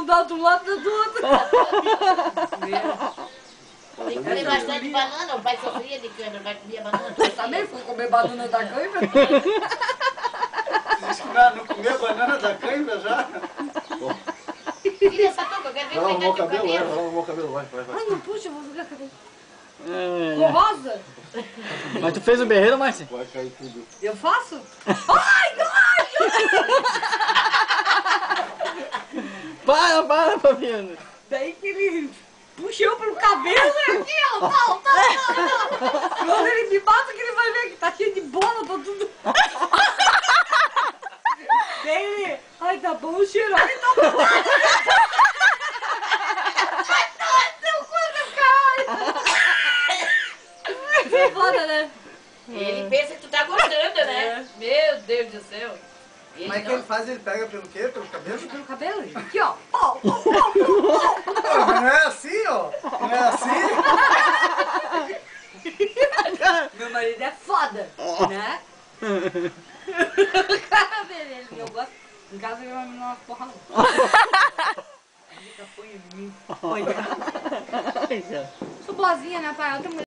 não dá de um lado da do outro. Tem que comer bastante banana, o pai sofria de cãibra, vai comer banana. Eu também fui comer banana da cãibra. Diz que não comia banana da cãibra já? Tira essa touca, eu quero ver Vai como arrumar é o que é teu cabelo, vai cabelo. arrumar o cabelo, vai. Ai, não puxa, eu vou jogar cabelo. Ficou rosa? Mas tu fez o berreiro, Márcia? Vai cair tudo. Eu faço? Ai, ai! Para, Fabiano. Daí que ele puxou pro cabelo e aqui, ó, tal. Quando ele me mata, que ele vai ver que tá cheio de bola pra tudo. Daí ele, ai, tá bom o cheiro, ai, tá bom. Você é foda, né? Ele pensa que tu tá gostando, né? Meu Deus do céu. Mas o que ele faz? Ele pega pelo quê? Pelo cabelo? Pelo cabelo, aqui, ó. Pô, mas não é assim, ó. Não é assim? Meu marido é foda, né? Cara dele, eu gosto. Em casa ele vai me dar uma porra. Fica põe em mim. Olha. Sou boazinha, né, pai? Outra mulher.